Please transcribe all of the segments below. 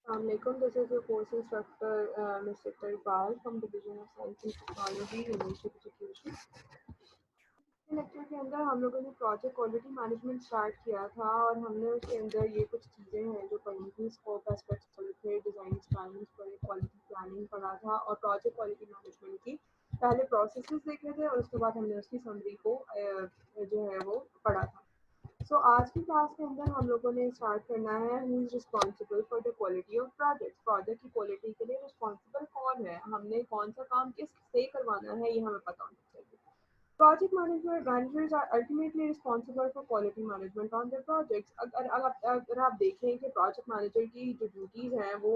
Assalamualaikum. This is your course instructor, Mr. Iqbal from Division of Science and Technology, University of Education. Lecture के अंदर हम लोगों ने project quality management start किया था और हमने उसके अंदर ये कुछ चीज़ें हैं जो पढ़ी थी, स्कोप एस्पेक्ट्स पढ़े थे, डिज़ाइन स्टाइल्स पढ़े, क्वालिटी प्लानिंग पढ़ा था और प्रोजेक्ट क्वालिटी मैनेजमेंट की पहले प्रोसेसेस देखे थे और उसके बाद हमने उसकी समरी को जो है वो पढ़ा था। सो आज की क्लास के अंदर हम लोगों ने स्टार्ट करना है who is responsible for the quality of project. Project की क्वालिटी के लिए रिस्पॉन्सिबल कौन है, हमने कौन सा काम किस से करवाना है, ये हमें पता होना चाहिए। Project managers are ultimately responsible for quality management on their projects। अगर आप देखें कि प्रोजेक्ट मैनेजर की जो ड्यूटीज़ हैं वो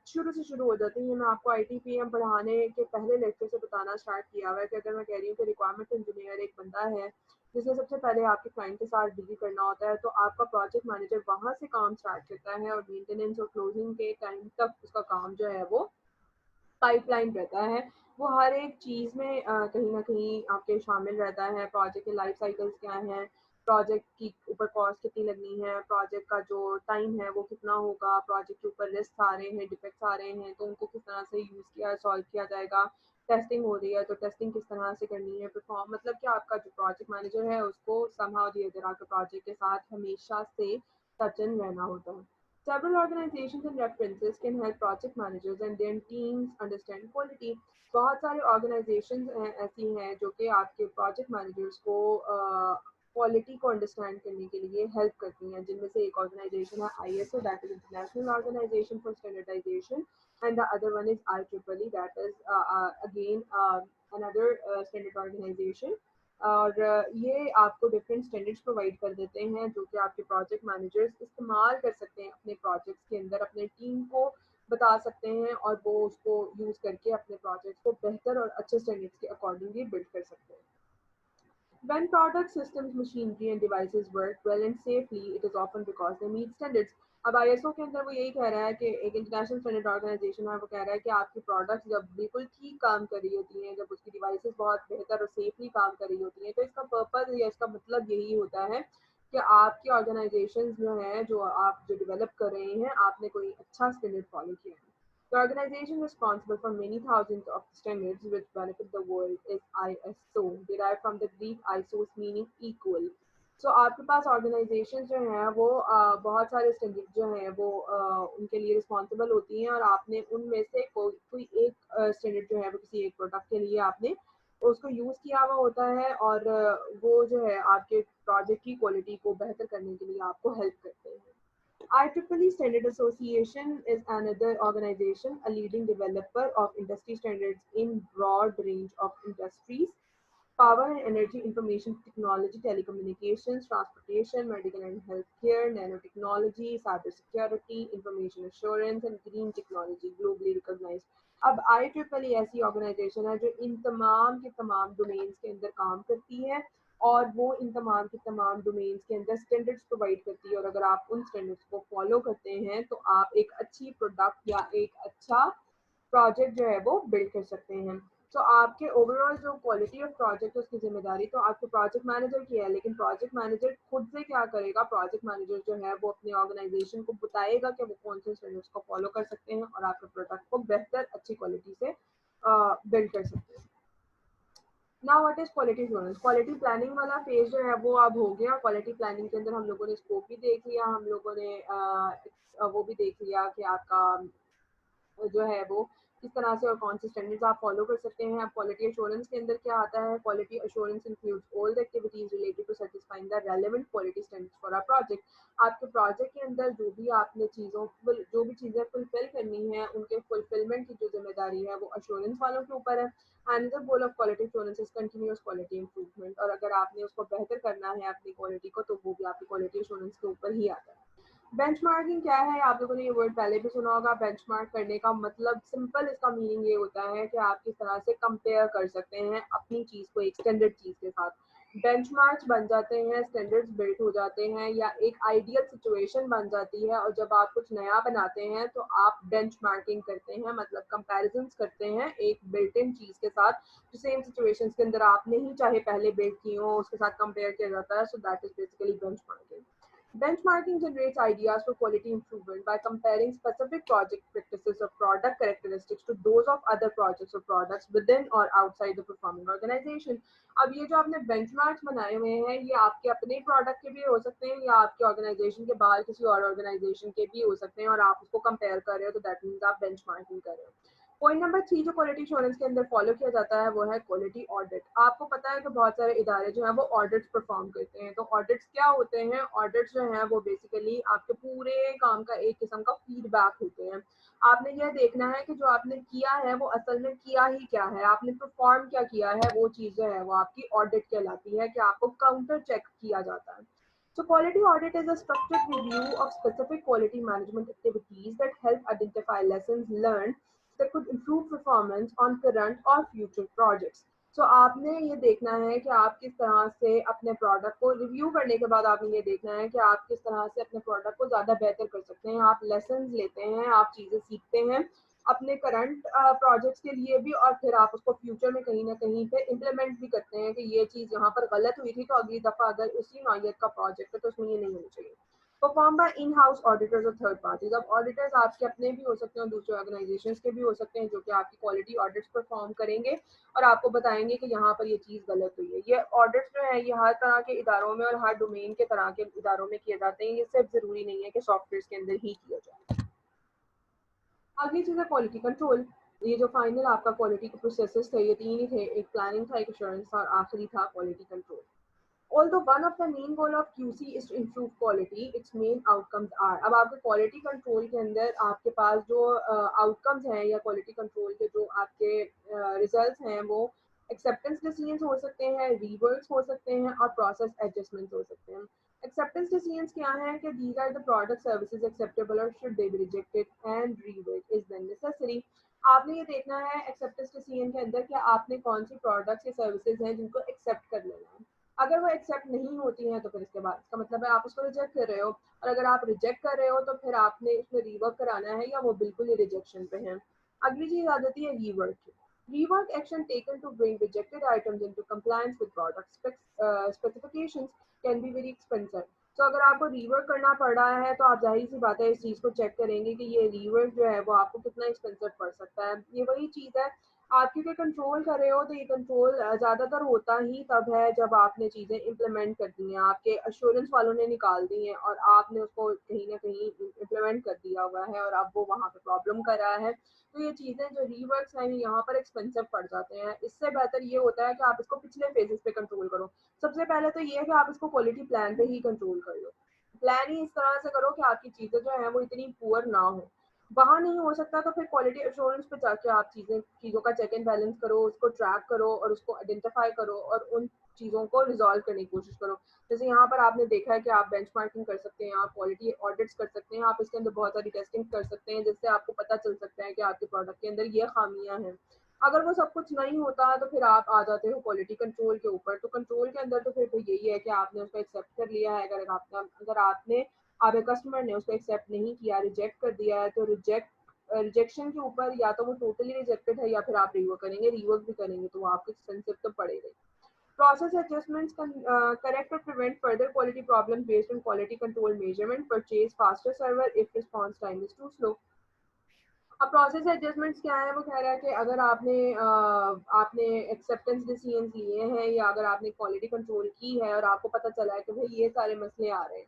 शुरू से शुरू हो जाती हैं। मैं आपको ITPM पढ़ाने के पहले लेक्चर से बताना स्टार्ट किया हुआ है कि अगर मैं कह रही हूँ कि रिक्वायरमेंट इंजीनियर एक बंदा है जिसने सबसे पहले आपके क्लाइंट के साथ डील करना होता है, तो आपका प्रोजेक्ट मैनेजर वहाँ से काम स्टार्ट करता है और मेंटेनेंस और क्लोजिंग के टाइम तक उसका काम जो है वो पाइपलाइन रहता है। वो हर एक चीज़ में कहीं न कहीं आपके शामिल रहता है। प्रोजेक्ट के लाइफ साइकिल्स क्या हैं, प्रोजेक्ट की ऊपर कॉस्ट कितनी लगनी है, प्रोजेक्ट का जो टाइम है वो कितना होगा, प्रोजेक्ट के ऊपर रिस्क आ रहे हैं, डिफेक्ट्स आ रहे हैं तो उनको किस तरह से यूज़ किया सॉल्व किया जाएगा। टेस्टिंग हो रही है तो टेस्टिंग किस तरह से करनी है, परफॉर्म मतलब कि आपका जो प्रोजेक्ट मैनेजर है उसको समहाउ द अदर आपके प्रोजेक्ट के साथ हमेशा से टच इन रहना होता है। Several organizations and references can help project managers and their teams understand quality। बहुत सारे organizations ऐसी हैं जो कि आपके project managers को क्वालिटी को अंडरस्टैंड करने के लिए हेल्प करती हैं, जिनमें से एक ऑर्गेनाइजेशन है ISO, that is international organisation for standardisation, and the other one is IEEE, that is again another standard organization। और ये आपको डिफरेंट स्टैंडर्ड्स प्रोवाइड कर देते हैं जो कि आपके प्रोजेक्ट मैनेजर्स इस्तेमाल कर सकते हैं अपने प्रोजेक्ट्स के अंदर, अपने टीम को बता सकते हैं और वो उसको यूज़ करके अपने प्रोजेक्ट्स को बेहतर और अच्छे स्टैंडर्ड्स के अकॉर्डिंगली बिल्ड कर सकते हैं। When product systems, machinery and devices work well and safely, it is often because they meet standards। अब ISO के अंदर वो यही कह रहा है कि एक इंटरनेशनल स्टैंडर्ड ऑर्गेनाइजेशन है, वो कह रहा है कि आपकी प्रोडक्ट्स जब बिल्कुल ठीक काम कर रही होती हैं, जब उसकी डिवाइसेस बहुत बेहतर और सेफली काम कर रही होती हैं, तो इसका पर्पज़ या इसका मतलब यही होता है कि आपकी ऑर्गेनाइजेशन जो है, जो आप जो डेवलप कर रहे हैं, आपने कोई अच्छा स्टैंडर्ड फॉलो किया है। The organization responsible for many thousands of standards which benefit the world is ISO, derived from the Greek isos meaning equal। So आपके पास ऑर्गेनाइजेशन जो हैं वो बहुत सारे स्टैंडर्ड जो हैं वो उनके लिए रिस्पॉन्सिबल होती हैं और आपने उनमें से कोई एक स्टैंडर्ड जो है वो किसी एक प्रोडक्ट के लिए आपने उसको यूज़ किया हुआ होता है और वो जो है आपके प्रोजेक्ट की क्वालिटी को बेहतर करने के लिए आपको हेल्प करते हैं। IEEE Standard Association is another organization, a leading developer of industry standards in broad range of industries: power and energy, information technology, telecommunications, transportation, medical and healthcare, nanotechnology, cybersecurity, information assurance and green technology, globally recognized। अब IEEE ऐसी organisation है जो इन तमाम के तमाम domains के अंदर काम करती है और वो इन तमाम के तमाम डोमेन्स के अंदर स्टैंडर्ड्स प्रोवाइड करती है और अगर आप उन स्टैंडर्ड्स को फॉलो करते हैं तो आप एक अच्छी प्रोडक्ट या एक अच्छा प्रोजेक्ट जो है वो बिल्ड कर सकते हैं। तो आपके ओवरऑल जो क्वालिटी ऑफ प्रोजेक्ट है उसकी जिम्मेदारी तो आपके प्रोजेक्ट मैनेजर की है, लेकिन प्रोजेक्ट मैनेजर खुद से क्या करेगा, प्रोजेक्ट मैनेजर जो है वो अपनी ऑर्गेनाइजेशन को बताएगा कि वो कौन से स्टैंडर्ड्स को फॉलो कर सकते हैं और आपके प्रोडक्ट को बेहतर अच्छी क्वालिटी से बिल्ड कर सकते हैं। Now what is quality assurance. Quality planning वाला फेज जो है वो अब हो गया। क्वालिटी प्लानिंग के अंदर हम लोगों ने स्कोप भी देख लिया, हम लोगों ने वो भी देख लिया कि आपका जो है वो किस तरह से और कौन से स्टैंडर्ड्स आप फॉलो कर सकते हैं। अब क्वालिटी एश्योरेंस के अंदर क्या आता है, quality assurance includes all the activities related to satisfying the relevant quality standards for a project. आपके प्रोजेक्ट के अंदर जो भी चीज़ें फुलफिल करनी है उनके फुलफिलमेंट की जो जिम्मेदारी है वो एश्योरेंस वालों के ऊपर है। Another goal of quality assurance is continuous quality improvement, और अगर आपने उसको बेहतर करना है अपनी क्वालिटी को तो वो भी आपकी क्वालिटी एश्योरेंस के ऊपर ही आता है। बेंचमार्किंग क्या है, आप लोगों ने ये वर्ड पहले भी सुना होगा। बेंचमार्क करने का मतलब सिंपल इसका मीनिंग ये होता है कि आप किस तरह से कंपेयर कर सकते हैं अपनी चीज़ को एक स्टैंडर्ड चीज़ के साथ। बेंचमार्क्स बन जाते हैं, स्टैंडर्ड्स बिल्ड हो जाते हैं या एक आइडियल सिचुएशन बन जाती है, और जब आप कुछ नया बनाते हैं तो आप बेंचमार्किंग करते हैं, मतलब कंपैरिजंस करते हैं एक बिल्ट इन चीज़ के साथ जो सेम सिचुएशंस के अंदर आपने ही चाहे पहले बिल्ड की हो उसके साथ कंपेयर किया जाता है। So that is basically benchmarking. Benchmarking generates ideas for quality improvement by comparing specific project practices or product characteristics to those of other projects or products within or outside the performing organization. अब ये जो आपने benchmarks बनाए हुए हैं ये आपके अपने प्रोडक्ट के भी हो सकते हैं या आपके ऑर्गेनाइजेशन के बाहर किसी और ऑर्गेनाइजेशन के भी हो सकते हैं और आप उसको कंपेयर कर रहे हो तो दैट मीन्स आप बेंचमार्किंग कर रहे हो। पॉइंट नंबर 3 जो क्वालिटी एश्योरेंस के अंदर फॉलो किया जाता है वो है क्वालिटी ऑडिट। आपको पता है कि बहुत सारे इदारे जो है वो ऑडिट्स परफॉर्म करते हैं। तो ऑडिट्स क्या होते हैं? ऑडिट्स जो है वो बेसिकली आपके पूरे काम का एक किस्म का फीडबैक होते हैं। आपने यह देखना है कि जो आपने किया है वो असल में किया ही क्या है, आपने परफॉर्म क्या किया है, वो चीज़ जो है वो आपकी ऑडिट कहलाती है कि आपको काउंटर चेक किया जाता है। So quality audit is a structured review of specific quality management activities that help identify lessons learned that could improve performance on current or future projects. So आपने ये देखना है कि आप किस तरह से अपने प्रोडक्ट को रिव्यू करने के बाद आपने ये देखना है कि आप किस तरह से अपने प्रोडक्ट को ज़्यादा बेहतर कर सकते हैं। आप लेसन्स लेते हैं, आप चीज़ें सीखते हैं अपने करंट प्रोजेक्ट्स के लिए भी और फिर आप उसको फ्यूचर में कहीं ना कहीं पे इम्प्लीमेंट भी करते हैं कि ये चीज़ यहाँ पर गलत हुई थी तो अगली दफ़ा अगर उसी नौयत का प्रोजेक्ट है तो उसमें ये नहीं होनी चाहिए। Perform by in house auditors और थर्ड पार्टीज। अब ऑडिटर्स आपके अपने भी हो सकते हैं, दूसरे ऑर्गेनाइजेशंस के भी हो सकते हैं जो कि आपकी क्वालिटी ऑडिट्स परफॉर्म करेंगे और आपको बताएंगे कि यहाँ पर ये चीज़ गलत हुई है। ये ऑडिट्स जो है ये हर तरह के इदारों में और हर डोमेन के तरह के इदारों में किए जाते हैं। ये सिर्फ ज़रूरी नहीं है कि सॉफ्टवेयर के अंदर ही किया जाए। अगली चीज़ है क्वालिटी कंट्रोल। ये जो फाइनल आपका क्वालिटी के प्रोसेसेस थे ये 3 ही थे, एक प्लानिंग था, एक एश्योरेंस था और आखिरी था quality control. Although one of the main goal of QC is to improve quality, its main outcomes are। अब आपके क्वालिटी कंट्रोल के अंदर आपके पास जो आउटकम्स हैं या क्वालिटी कंट्रोल के जो आपके रिजल्ट्स हैं वो एक्सेप्टेंस डिसीजंस हो सकते हैं, रीवर्क्स हो सकते हैं और प्रोसेस एडजस्टमेंट्स हो सकते हैं। एक्सेप्टेंस डिसीजंस क्या हैं कि these are the product services acceptable और should they be rejected and rework is then necessary. आपने ये देखना है एक्सेप्टेंस डिसीजन के अंदर कि आपने कौन सी प्रोडक्ट्स या सर्विसेज हैं जिनको एक्सेप्ट कर लेना है। अगर वो एक्सेप्ट नहीं होती हैं तो फिर इसके बाद इसका मतलब है आप उसको रिजेक्ट कर रहे हो और अगर आप रिजेक्ट कर रहे हो तो फिर आपने उसमें रीवर्क कराना है या वो बिल्कुल ही रिजेक्शन पे है। अगली चीज आ जाती है रीवर्क की। Rework action taken to bring rejected items into compliance with product specifications can be very expensive. तो अगर आपको रीवर्क करना पड़ रहा है तो आप जाहिर सी बात है इस चीज़ को चेक करेंगे कि ये रीवर्क जो है वो आपको कितना एक्सपेंसिव पड़ सकता है। ये वही चीज़ है, आप क्योंकि कंट्रोल कर रहे हो तो ये कंट्रोल ज़्यादातर होता ही तब है जब आपने चीज़ें इम्प्लीमेंट कर दी हैं, आपके अश्योरेंस वालों ने निकाल दी हैं और आपने उसको कहीं ना कहीं इम्प्लीमेंट कर दिया हुआ है और अब वो वहाँ पे प्रॉब्लम कर रहा है। तो ये चीज़ें जो रीवर्क्स हैं यहाँ पर एक्सपेंसिव पड़ जाते हैं। इससे बेहतर ये होता है कि आप इसको पिछले फेजेस पे कंट्रोल करो। सबसे पहले तो ये है कि आप इसको क्वालिटी प्लान पे ही कंट्रोल कर लो। प्लान ही इस तरह से करो कि आपकी चीज़ें जो हैं वो इतनी पुअर ना हो। वहाँ नहीं हो सकता तो फिर क्वालिटी एश्योरेंस पे जाके आप चीज़ों का चेक एंड बैलेंस करो, उसको ट्रैक करो और उसको आइडेंटिफाई करो और उन चीज़ों को रिजॉल्व करने की कोशिश करो। जैसे यहाँ पर आपने देखा है कि आप बेंचमार्किंग कर सकते हैं, आप क्वालिटी ऑडिट्स कर सकते हैं, आप इसके अंदर बहुत सारी टेस्टिंग कर सकते हैं जिससे आपको पता चल सकता है कि आपके प्रोडक्ट के अंदर ये खामियां हैं। अगर वो सब कुछ नहीं होता तो फिर आप आ जाते हो क्वालिटी कंट्रोल के ऊपर। तो कंट्रोल के अंदर तो फिर तो यही है कि आपने उसको एक्सेप्ट कर लिया है। अगर आपने आपके कस्टमर ने उसको एक्सेप्ट नहीं किया, रिजेक्ट कर दिया है तो रिजेक्शन के ऊपर या तो वो टोटली रिजेक्टेड है या फिर आप रीवर्क करेंगे, रीवर्क भी करेंगे तो वो आपको एक्सपेंसिव तो पड़ेगा। Process adjustments can correct or prevent further quality problems based on quality control measurement. Purchase faster server if response time is too slow. अब प्रोसेस एडजस्टमेंट्स क्या है? वो कह रहा है कि अगर आपने एक्सेप्टेंस डिसीजंस लिए हैं या अगर आपने क्वालिटी कंट्रोल की है और आपको पता चला है कि भाई ये सारे मसले आ रहे हैं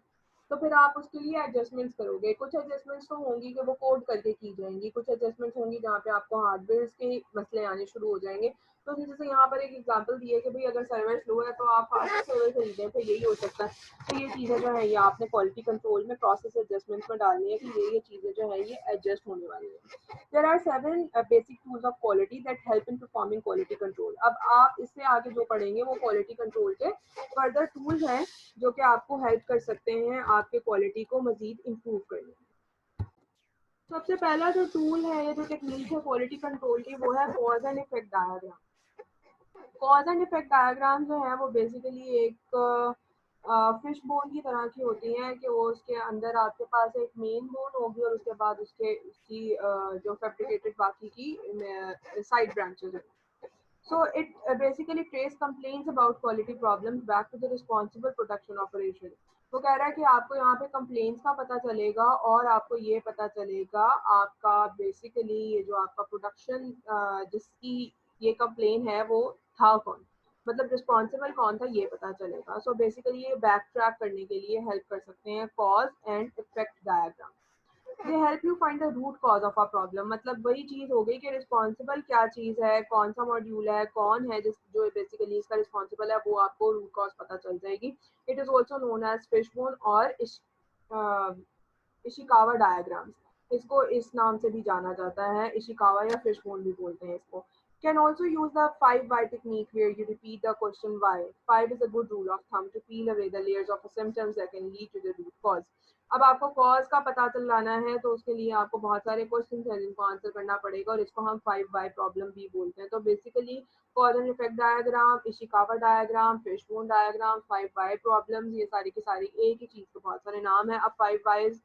तो फिर आप उसके लिए एडजस्टमेंट्स करोगे। कुछ एडजस्टमेंट्स तो होंगी कि वो कोड करके की जाएंगी, कुछ एडजस्टमेंट्स होंगी जहाँ पे आपको हार्डवेयर के मसले आने शुरू हो जाएंगे। तो जैसे यहाँ पर एक एग्जांपल दी है कि भाई अगर सर्वर स्लो है तो आप फास्ट सर्वर खरीदें, फिर यही हो सकता है। तो ये चीज़ें जो है ये आपने क्वालिटी कंट्रोल में प्रोसेस एडजस्टमेंट्स में डालनी है कि ये चीज़ें जो है ये एडजस्ट होने वाली है। There are seven basic tools of quality that help in performing quality control. अब आप इससे आगे जो पढ़ेंगे वो क्वालिटी कंट्रोल के फर्दर टूल्स हैं जो कि आपको हेल्प कर सकते हैं आपके क्वालिटी को मजीद इम्प्रूव करने में। सबसे पहला जो टूल है या जो टेक्निक है क्वालिटी कंट्रोल की वो है cause and effect diagram. Cause and effect diagram जो है वो बेसिकली एक फिश बोन की तरह की होती हैं कि वो उसके अंदर आपके पास एक मेन बोन होगी और उसके बाद उसकी जो फैब्रिकेटेड बाकी की साइड ब्रांचेस हैं। So it basically trace complaints about quality problems back to the responsible production operation. वो कह रहा है कि आपको यहाँ पे कंप्लेंट्स का पता चलेगा और आपको ये पता चलेगा आपका बेसिकली ये जो आपका प्रोडक्शन जिसकी ये कंप्लेन है वो था कौन, मतलब रिस्पॉन्सिबल कौन था ये पता चलेगा। सो बेसिकली ये बैक ट्रैक करने के लिए हेल्प कर सकते हैं cause and effect diagram. They help you find the root cause of a problem, मतलब वही चीज हो गई कि रिस्पॉन्सिबल क्या चीज है, कौन सा मॉड्यूल है, कौन है जिस जो बेसिकली इसका रिस्पॉन्सिबल है, वो आपको रूट कॉज पता चल जाएगी। It is also known as fishbone और इशिकावा डायग्राम्स, इसको इस नाम से भी जाना जाता है, इशिकावा या फिशबोन भी बोलते हैं इसको। Can also use the 5 why technique where you repeat the question why. 5 is a good rule of thumb to peel away the layers of the symptoms that can lead to the root cause. अब आपको cause का पता चलाना है तो उसके लिए आपको बहुत सारे क्वेश्चन हैं जिनको आंसर करना पड़ेगा और इसको हम 5 वाई प्रॉब्लम भी बोलते हैं। तो basically cause and effect diagram, Ishikawa diagram, fishbone diagram, 5 why problems, ये सारी की सारी एक ही चीज के बहुत सारे नाम है। अब 5 वाइज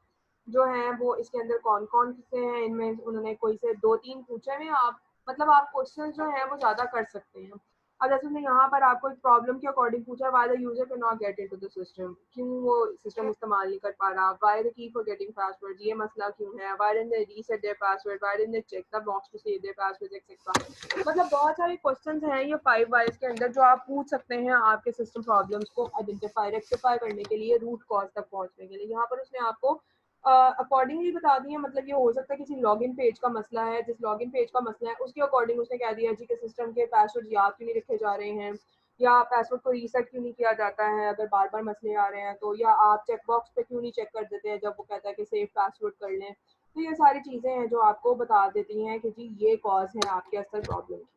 जो हैं वो इसके अंदर कौन कौन से हैं, इनमें उन्होंने कोई से 2-3 पूछे हैं। आप मतलब आप क्वेश्चन जो है वो ज्यादा कर सकते हैं। अब जैसे उसने यहाँ पर आपको एक प्रॉब्लम के अकॉर्डिंग पूछा, why the user can not get into the system, क्यों वो सिस्टम इस्तेमाल नहीं कर पा रहा, why the key forgetting password, ये मसला क्यों है, why didn't they reset their password, why didn't they check the box to save their password etcetera. मतलब बहुत सारे क्वेश्चंस हैं ये 5 वाइज के अंदर जो आप पूछ सकते हैं आपके सिस्टम प्रॉब्लम्स को आइडेंटिफाई रेक्टिफाई करने के लिए, रूट कॉज तक पहुंचने के लिए। यहाँ पर उसने आपको अकॉर्डिंगली बता दिए, मतलब ये हो सकता है किसी लॉगिन पेज का मसला है, जिस लॉगिन पेज का मसला है उसके अकॉर्डिंग उसने कह दिया जी कि सिस्टम के पासवर्ड याद क्यों नहीं रखे जा रहे हैं, या पासवर्ड को रीसेट क्यों नहीं किया जाता है अगर बार बार मसले आ रहे हैं तो, या आप चेकबॉक्स पे क्यों नहीं चेक कर देते हैं जब वो कहता है कि सेव पासवर्ड कर लें। तो ये सारी चीज़ें हैं जो आपको बता देती हैं कि जी ये कॉज है आपके असल प्रॉब्लम की।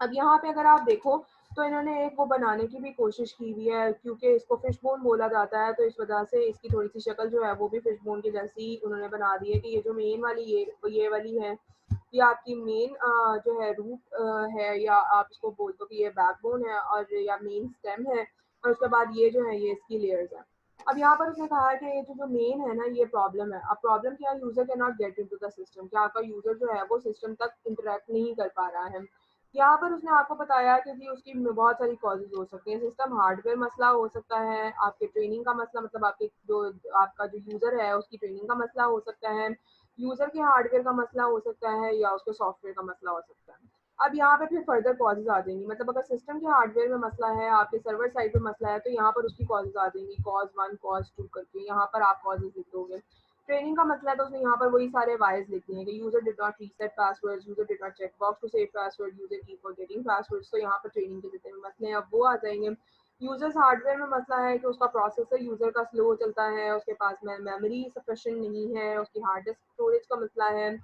अब यहाँ पे अगर आप देखो तो इन्होंने एक वो बनाने की भी कोशिश की हुई है, क्योंकि इसको फिशबोन बोला जाता है तो इस वजह से इसकी थोड़ी सी शक्ल जो है वो भी फिशबोन की जैसी उन्होंने बना दी है कि ये जो मेन वाली ये वाली है ये आपकी मेन जो है रूट है, या आप इसको बोल दो कि ये बैकबोन है और या मेन स्टेम है, और उसके बाद ये जो है ये इसकी लेयर्स है। अब यहाँ पर उसने कहा है कि ये जो मेन है ना ये प्रॉब्लम है। अब प्रॉब्लम क्या है, user can not get into the system, क्या आपका यूजर जो है वो सिस्टम तक इंटरेक्ट नहीं कर पा रहा है। यहाँ पर उसने आपको बताया कि जी उसकी बहुत सारी कॉजेज हो सकती हैं, सिस्टम हार्डवेयर मसला हो सकता है, आपके ट्रेनिंग का मसला, मतलब आपके जो आपका जो यूज़र है उसकी ट्रेनिंग का मसला हो सकता है, यूज़र के हार्डवेयर का मसला हो सकता है, या उसके सॉफ्टवेयर का मसला हो सकता है। अब यहाँ पे फिर फर्दर कॉजेज आ जाएंगी, मतलब अगर सिस्टम के हार्डवेयर में मसला है, आपके सर्वर साइड पे मसला है, तो यहाँ पर उसकी कॉजेज आ जाएंगी, कॉज 1 कॉज 2 करके यहाँ पर आप कॉजेज लिख दोगे। ट्रेनिंग का मतलब है तो उसने यहाँ पर वही सारे वाइज लिख दिए हैं कि user did not reset passwords, user did not check box to save password, user key forgetting passwords. तो यहाँ पर ट्रेनिंग के जितने मसले हैं अब वो आ जाएंगे। यूजर्स हार्डवेयर में मसला है कि उसका प्रोसेसर यूजर का स्लो चलता है, उसके पास में मेमोरी सफिशिएंट नहीं है, उसकी हार्ड डिस्क स्टोरेज का मसला है,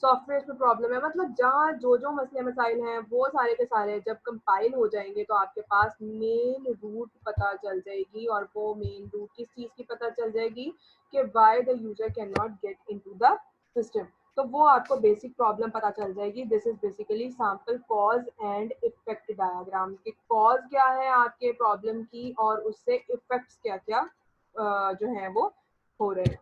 सॉफ्टवेयर में प्रॉब्लम है, मतलब जहाँ जो जो मसले मसाइल हैं वो सारे के सारे जब कंपाइल हो जाएंगे तो आपके पास मेन रूट पता चल जाएगी। और वो मेन रूट किस चीज़ की पता चल जाएगी कि why the user cannot get into the system। तो वो आपको बेसिक प्रॉब्लम पता चल जाएगी। This is basically sample cause and effect diagram कि कॉज क्या है आपके प्रॉब्लम की और उससे इफेक्ट्स क्या क्या जो है वो हो रहे हैं।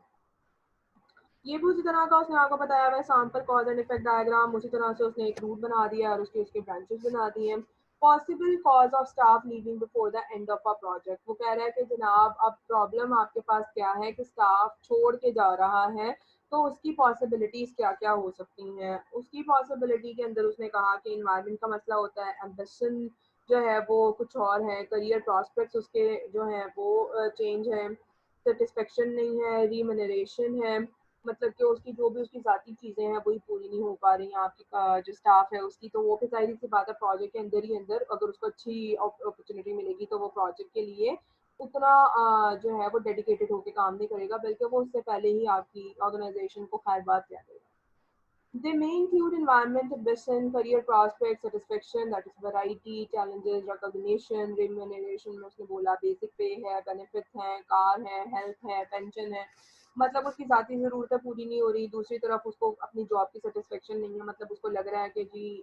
ये भी उसी तरह का उसने आपको बताया हुआ है sample cause and effect diagram, उसी तरह से उसने एक रूट बना दिया और उसके उसके ब्रांचेस बना दिए हैं। Possible cause of staff leaving before the end of a project, वो कह रहा है कि जनाब अब प्रॉब्लम आपके पास क्या है कि स्टाफ छोड़ के जा रहा है तो उसकी पॉसिबिलिटीज क्या क्या हो सकती हैं। उसकी पॉसिबिलिटी के अंदर उसने कहा कि इन्वायरमेंट का मसला होता है, एम्बिशन जो है वो कुछ और है, करियर प्रॉस्पेक्ट्स उसके जो है वो चेंज है, सेटिस्फेक्शन नहीं है, रिमनरेशन है, मतलब कि उसकी जो भी उसकी ज़ाती चीज़ें हैं वही पूरी नहीं हो पा रही हैं आपकी जो स्टाफ है उसकी, तो वो फिर ज़ाहिर सी बात है प्रोजेक्ट के अंदर ही अंदर अगर उसको अच्छी अपॉर्चुनिटी मिलेगी तो वो प्रोजेक्ट के लिए उतना जो है वो डेडिकेटेड होकर काम नहीं करेगा, बल्कि वो उससे पहले ही आपकी ऑर्गेनाइजेशन को खैरबाद कह देगा। They may include environment, ambition, career prospects, satisfaction, that is variety, challenges, recognition, remuneration में उसने बोला basic pay है, benefits हैं, कार है, health है, pension है, मतलब उसकी ज़ाती ज़रूरतें पूरी नहीं हो रही, दूसरी तरफ उसको अपनी जॉब की सेटिस्फेक्शन नहीं है, मतलब उसको लग रहा है कि जी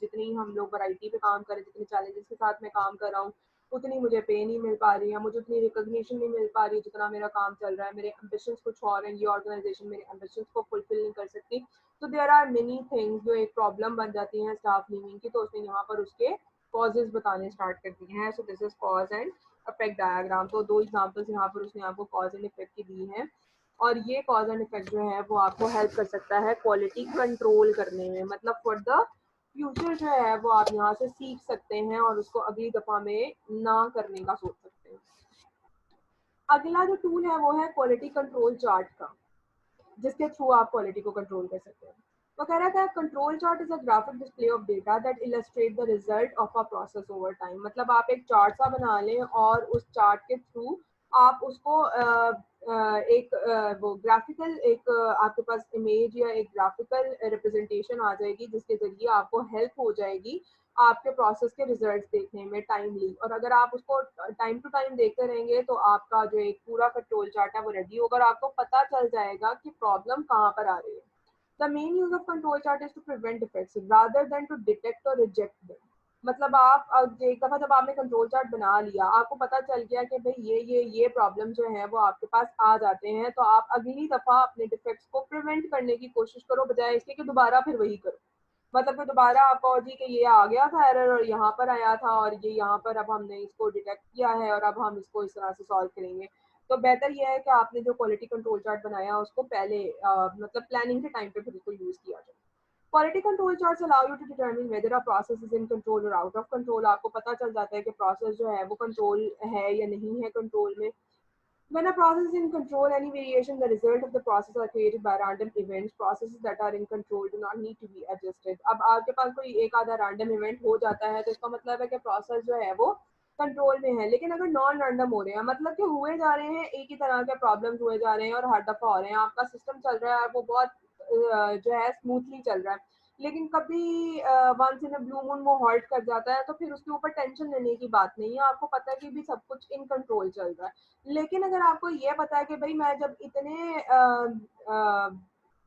जितनी हम लोग वैरायटी पे काम करें, जितने चैलेंजेस के साथ मैं काम कर रहा हूँ उतनी मुझे पे नहीं मिल पा रही है, मुझे उतनी रिकॉग्निशन नहीं मिल पा रही जितना मेरा काम चल रहा है, मेरे एम्बिशंस कुछ और हैं, ये ऑर्गेनाइजेशन मेरे एम्बिशंस को फुलफिल नहीं कर सकती। तो देयर आर मेनी थिंग्स जो एक प्रॉब्लम बन जाती हैं स्टाफ लीविंग की, तो उसने यहाँ पर उसके कॉजेज बताने स्टार्ट कर दिए हैं। So this is cause and effect diagram. तो दो एग्जांपल्स यहाँ पर उसने आपको कॉज एंड इफेक्ट की दी हैं, और ये कॉज एंड इफेक्ट जो है वो आपको हेल्प कर सकता है क्वालिटी कंट्रोल करने में। मतलब फॉर द फ्यूचर जो है वो आप यहाँ से सीख सकते हैं और उसको अगली दफा में ना करने का सोच सकते हैं। अगला जो टूल है वो है क्वालिटी कंट्रोल चार्ट का, जिसके थ्रू आप क्वालिटी को कंट्रोल कर सकते हैं। तो कह रहा था control chart is a graphic display of data that illustrate the result of a process over time. मतलब आप एक चार्ट सा बना लें और उस चार्ट के थ्रू आप उसको एक वो ग्राफिकल एक आपके पास इमेज या एक ग्राफिकल रिप्रेजेंटेशन आ जाएगी, जिसके जरिए आपको हेल्प हो जाएगी आपके प्रोसेस के रिजल्ट्स देखने में टाइमली। और अगर आप उसको टाइम टू टाइम देखते रहेंगे तो आपका जो एक पूरा कंट्रोल चार्ट है वो रेडी होगा और आपको पता चल जाएगा कि प्रॉब्लम कहाँ पर आ रही है। The main use of control chart is to prevent effects rather than to detect और रिजेक्ट देम। मतलब आप एक दफा जब आपने कंट्रोल चार्ट बना लिया, आपको पता चल गया कि भाई ये प्रॉब्लम जो है वो आपके पास आ जाते हैं, तो आप अगली दफा अपने डिफेक्ट्स को प्रिवेंट करने की कोशिश करो, बजाय इसके कि दोबारा फिर वही करो। मतलब कि दोबारा आप कहो जी कि ये आ गया था एरर और यहाँ पर आया था और ये यहाँ पर अब हमने इसको डिटेक्ट किया है और अब हम इसको इस तरह से सॉल्व करेंगे। तो बेहतर यह है कि आपने जो क्वालिटी कंट्रोल चार्ट बनाया उसको पहले मतलब प्लानिंग के टाइम पे फिर उसको यूज किया जाए। Quality control charts allow you to determine whether a process is in control और आउट ऑफ कंट्रोल। आपको पता चल जाता है कि प्रोसेस जो है वो कंट्रोल है या नहीं है कंट्रोल में। When a process is in control, any variation, the result of the process are created by random events. Processes that are in control do not need to be adjusted. अब आपके पास कोई एक आधा रैंडम इवेंट हो जाता है तो इसका मतलब है कि प्रोसेस जो है वो कंट्रोल में है। लेकिन अगर नॉन रैंडम हो रहे हैं, मतलब कि हुए जा रहे हैं एक ही तरह के प्रॉब्लम्स हुए जा रहे हैं और हर दफा हो रहे हैं, आपका सिस्टम चल रहा है वो बहुत जो है स्मूथली चल रहा है, लेकिन कभी once in a blue moon वो हॉल्ट कर जाता है, तो फिर उसके ऊपर टेंशन लेने की बात नहीं है। आपको पता है कि भी सब कुछ इन कंट्रोल चल रहा है। लेकिन अगर आपको ये पता है कि भाई मैं जब इतने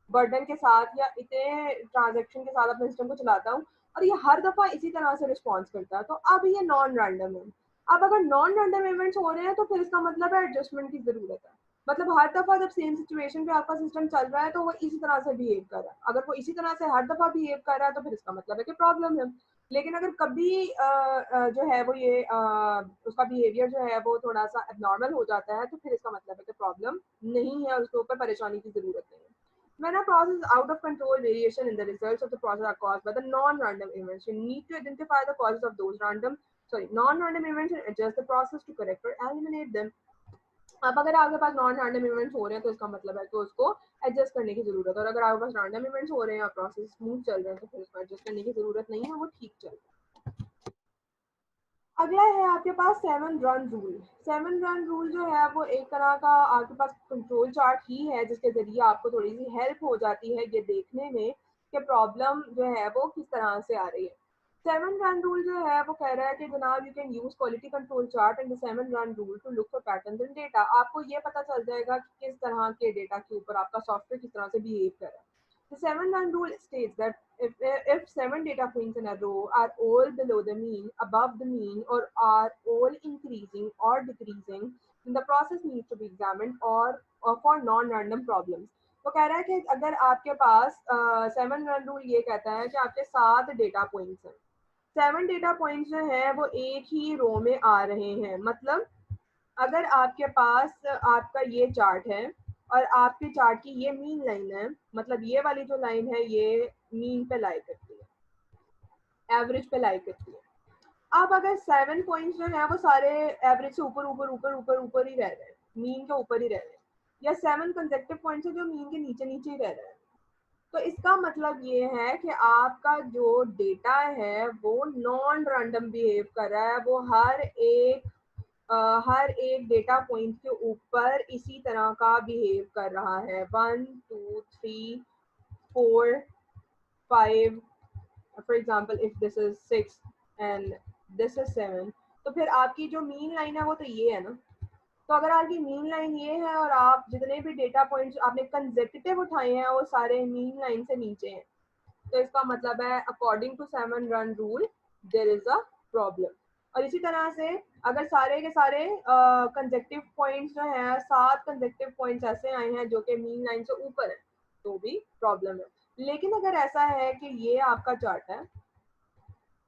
बर्डन के साथ या इतने ट्रांजेक्शन के साथ अपने सिस्टम को चलाता हूँ और ये हर दफा इसी तरह से रिस्पॉन्स करता है, तो अब ये नॉन रैंडम है। अब अगर नॉन रैंडम इवेंट्स हो रहे हैं तो फिर इसका मतलब है एडजस्टमेंट की जरूरत है। मतलब हर दफा जब सेम सिचुएशन पे आपका सिस्टम चल रहा है तो वो इसी तरह से बिहेव कर रहा है। अगर वो इसी तरह से हर दफा बिहेव कर रहा है तो फिर इसका मतलब है कि प्रॉब्लम है। लेकिन अगर कभी जो है वो ये उसका बिहेवियर जो है वो थोड़ा सा एबनॉर्मल हो जाता है तो फिर इसका मतलब है कि प्रॉब्लम नहीं है, उसके ऊपर परेशानी की जरूरत नहीं है। When a process is out of control, variation in the results of the process are caused by the non-random events. You need to identify the causes of those non-random events and adjust the process to correct or eliminate them. अब अगर आपके पास non random events हो रहे हैं तो इसका मतलब है कि उसको एडजस्ट करने की जरूरत है, और अगर आपके पास रैंडम इवेंट्स हो रहे हैं और प्रोसेस स्मूथ चल रहे हैं तो फिर उसको एडजस्ट करने की जरूरत नहीं है, वो ठीक चल रहा है। अगला है आपके पास 7 रन रूल। 7 रन रूल जो है वो एक तरह का आपके पास कंट्रोल चार्ट ही है, जिसके जरिए आपको थोड़ी सी हेल्प हो जाती है ये देखने में कि प्रॉब्लम जो है वो किस तरह से आ रही है। 7 रन रूल जो है वो कह रहा है कि जनाब you can use quality control chart and the 7 run rule to look for patterns in data. आपको ये पता चल जाएगा कि किस तरह के डेटा के ऊपर आपका सॉफ्टवेयर किस तरह से बिहेव कर रहा है। The 7 run rule states that if 7 data points in a row are all below the mean, above the mean, or are all increasing or decreasing, then the process needs to be examined or for non-random problems. वो कह रहा है कि अगर आपके पास 7 run rule ये कहता है कि आपके 7 डेटा पॉइंट्स हैं, 7 डेटा पॉइंट्स जो है वो एक ही रो में आ रहे हैं। मतलब अगर आपके पास आपका ये चार्ट है और आपके चार्ट की ये मीन लाइन है, मतलब ये वाली जो लाइन है ये मीन पे लाई करती है, एवरेज पे लाई करती है। अब अगर 7 पॉइंट्स जो है वो सारे एवरेज से ऊपर ऊपर ऊपर ऊपर ऊपर ही रह रहे हैं, मीन के ऊपर ही रह रहे हैं, या 7 कंसेक्टिव पॉइंट्स है जो मीन के नीचे नीचे ही रह रहे हैं, तो इसका मतलब ये है कि आपका जो डेटा है वो नॉन रैंडम बिहेव कर रहा है। वो हर एक डेटा पॉइंट के ऊपर इसी तरह का बिहेव कर रहा है। 1 2 3 4 5, for example if this is 6 and this is 7, तो फिर आपकी जो मीन लाइन है वो तो ये है ना। तो अगर आपकी मीन लाइन ये है और आप जितने भी डेटा पॉइंट्स आपने कंसेक्यूटिव उठाए हैं वो सारे मीन लाइन से नीचे हैं, तो इसका मतलब है according to 7 run rule there is a problem. और इसी तरह से अगर सारे के सारे कंसेक्टिव पॉइंट्स जो हैं 7 कंसेक्टिव पॉइंट्स ऐसे आए हैं जो कि मीन लाइन से ऊपर है, तो भी प्रॉब्लम है। लेकिन अगर ऐसा है कि ये आपका चार्ट है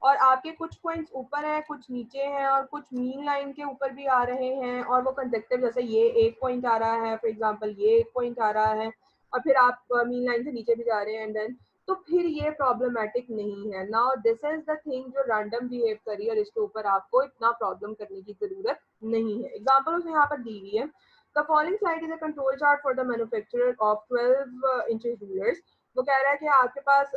और आपके कुछ पॉइंट्स ऊपर हैं, कुछ नीचे हैं, और कुछ मीन लाइन के ऊपर भी आ रहे हैं, और वो कंसेक्टिव, जैसे ये एक पॉइंट आ रहा है फॉर एग्जांपल, ये एक पॉइंट आ रहा है, और फिर आप मीन लाइन से नीचे भी जा रहे हैं, एंड देन तो फिर ये प्रॉब्लमेटिक नहीं है। Now this is the thing जो रैंडम बिहेव करी, और इसके ऊपर आपको इतना प्रॉब्लम करने की जरूरत नहीं है। एग्जाम्पल उसने यहाँ पर दी हुई है। The following slide is a control chart for the manufacturer of 12 inches rulers. वो कह रहा है कि आपके पास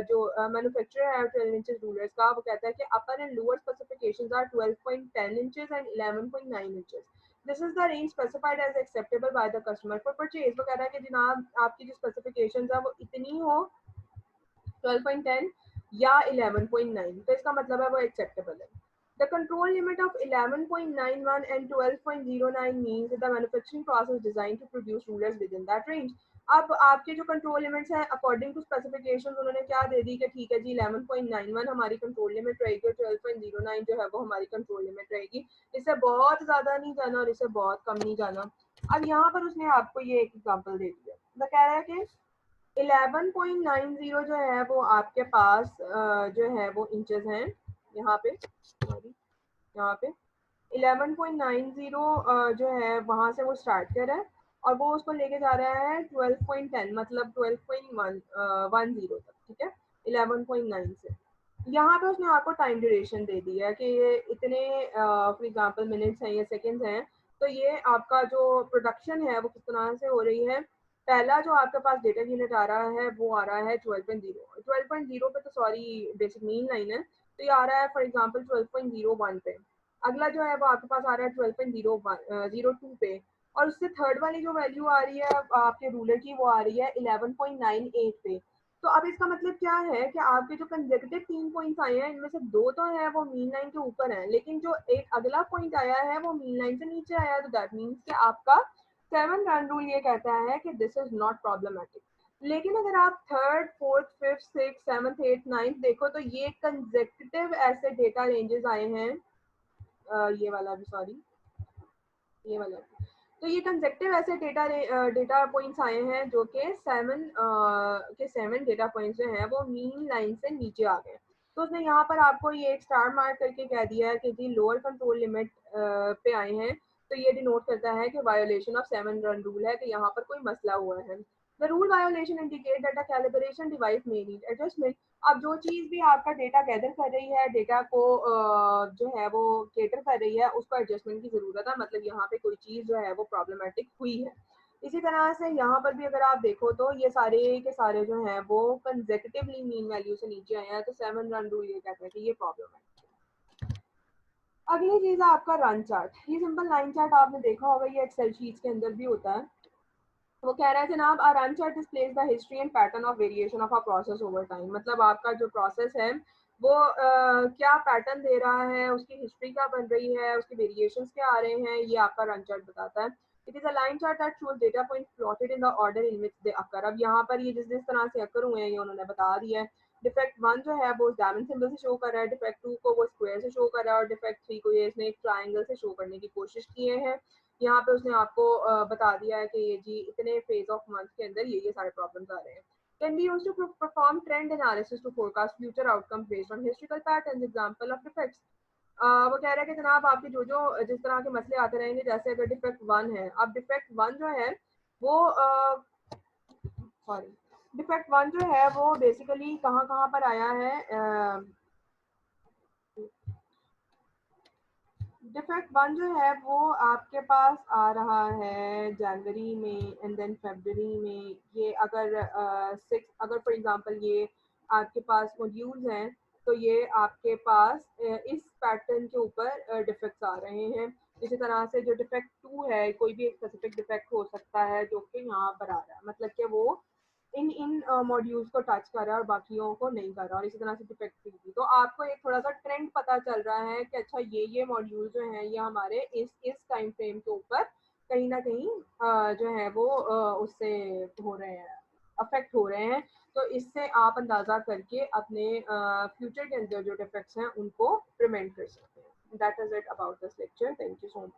जो मैन्युफैक्चरर है 12 इंचेस रूलर्स का, वो कहता है कि upper and lower specifications are 12.10 inches and 11.9 inches. This is the range specified as acceptable by the customer for purchase. वो कह रहा है कि जनाब आपकी जो स्पेसिफिकेशंस है वो इतनी हो 12.10 या 11.9, तो इसका मतलब है वो एक्सेप्टेबल है। The control limit of 11.91 and 12.09 means that the manufacturing process designed to produce rulers within that range. अब आपके जो कंट्रोल लिमिट्स हैं अकॉर्डिंग टू स्पेसिफिकेशन उन्होंने क्या दे दी कि ठीक है जी 11.91 हमारी कंट्रोल लिमिट रहेगी और 12.09 जो है वो हमारी कंट्रोल लिमिट रहेगी। इससे बहुत ज़्यादा नहीं जाना और इससे बहुत कम नहीं जाना। अब यहाँ पर उसने आपको ये एक एग्जांपल दे दिया। वो कह रहा है कि 11.90 जो है वो आपके पास जो है वो इंचेस हैं यहाँ पे, सॉरी यहाँ पे 11.90 जो है वहां से वो स्टार्ट कर रहा है और वो उसको लेके जा रहा है 12.10 मतलब 12.10 तक, ठीक है 11.9 से। यहाँ पे उसने आपको टाइम ड्यूरेशन दे दी है कि ये इतने फॉर एग्जांपल मिनट्स हैं या सेकंड्स हैं, तो ये आपका जो प्रोडक्शन है वो किस तरह से हो रही है। पहला जो आपके पास डेटा यूनिट आ रहा है वो आ रहा है 12.0 पे, तो सॉरी बेसिक मीन लाइन है, तो ये आ रहा है फॉर एग्जांपल 12.01 पे। अगला जो है वो आपके पास आ रहा है 12.02 पे, और उससे थर्ड वाली जो वैल्यू आ रही है आपके रूलर की वो आ रही है 11.98 पे। तो अब इसका मतलब क्या है कि आपके जो कंसेक्यूटिव 3 पॉइंट्स आए हैं इनमें से 2 तो है वो मीन लाइन के ऊपर हैं, लेकिन जो एक अगला पॉइंट आया है वो मीन लाइन से नीचे आया है, तो दैट मीन्स कि आपका 7 रन रूल ये कहता है कि दिस इज नॉट प्रॉब्लमेटिक। लेकिन अगर आप third, fourth, fifth, six, seventh, eight, ninth देखो तो ये कंसेक्यूटिव ऐसे डेटा रेंजेस आए हैं, ये वाला भी सॉरी, ये वाला भी। तो ये कंसेक्टिव ऐसे डेटा पॉइंट्स आए हैं जो कि 7 डेटा पॉइंट्स जो हैं वो मीन लाइन से नीचे आ गए। तो उसने यहाँ पर आपको ये एक स्टार मार्क करके कह दिया है कि जी लोअर कंट्रोल लिमिट पे आए हैं, तो ये डिनोट करता है कि वायोलेशन ऑफ 7 रन रूल है, कि यहाँ पर कोई मसला हुआ है। The rule violation indicate that the calibration device may need adjustment. अब जो चीज़ भी आपका डेटा गैदर कर रही है, डेटा को जो है वो कैटर कर रही है, उसको एडजस्टमेंट की ज़रूरत है, मतलब यहाँ पे कोई चीज़ जो है वो प्रॉब्लमेटिक हुई है। इसी तरह से यहाँ पर भी अगर आप देखो तो ये सारे के सारे जो हैं वो कंसेक्यूटिवली मीन वैल्यू से नीचे आए हैं, तो 7 रन रूल ये कहते हैं कि ये प्रॉब्लम है। अगली चीज़ है आपका रन चार्ट। ये सिंपल लाइन चार्ट आपने देखा होगा, ये एक्सेल शीट्स के अंदर भी होता है। वो कह रहा है जनाब a run chart displays the history and pattern of variation of a process over time. मतलब आपका जो प्रोसेस है वो क्या पैटर्न दे रहा है, उसकी हिस्ट्री क्या बन रही है, उसके वेरिएशंस क्या आ रहे हैं, ये आपका रन चार्ट बताता है। It is a line chart that shows data points plotted in the order in which they occur. अब यहाँ पर ये जिस जिस तरह से अकर हुए हैं ये उन्होंने बता दिया है। डिफेक्ट 1 जो है वो डायमंड सिंबल से शो कर रहा है, डिफेक्ट 2 को वो स्क्वायर से शो कर रहा है, और डिफेक्ट 3 को ये इसने एक ट्राइंगल से शो करने की कोशिश किए हैं। यहाँ पे उसने आपको बता दिया है कि ये जी इतने फेज ऑफ मंथ के अंदर ये सारे प्रॉब्लम्स आ रहे हैं। Can be used to perform trend analysis to forecast future outcomes based on historical patterns. Example of defects. वो कह रहा है कि जनाब आपके जो जो जिस तरह के मसले आते रहेंगे, जैसे अगर डिफेक्ट 1 है, अब डिफेक्ट 1 जो है वो सॉरी डिफेक्ट 1 जो है वो बेसिकली कहाँ कहाँ पर आया है। डिफेक्ट 1 जो है वो आपके पास आ रहा है जनवरी में एंड देन फरवरी में। ये अगर 6 अगर फॉर एग्जांपल ये आपके पास मॉड्यूल्स हैं, तो ये आपके पास इस पैटर्न के ऊपर डिफेक्ट्स आ रहे हैं। इसी तरह से जो डिफेक्ट 2 है, कोई भी एक स्पेसिफिक डिफेक्ट हो सकता है जो कि यहाँ पर आ रहा है, मतलब कि वो इन इन मॉड्यूल्स को टच कर रहा है और बाकियों को नहीं कर रहा, और इसी तरह से डिफेक्ट भी। तो आपको एक थोड़ा सा ट्रेंड पता चल रहा है कि अच्छा ये मॉड्यूल जो हैं ये हमारे इस टाइम फ्रेम के ऊपर कहीं ना कहीं जो है वो उससे हो रहे हैं, अफेक्ट हो रहे हैं। तो इससे आप अंदाज़ा करके अपने फ्यूचर के अंदर जो डिफेक्ट्स हैं उनको प्रिवेंट कर सकते हैं। That is it about this lecture. Thank you so much.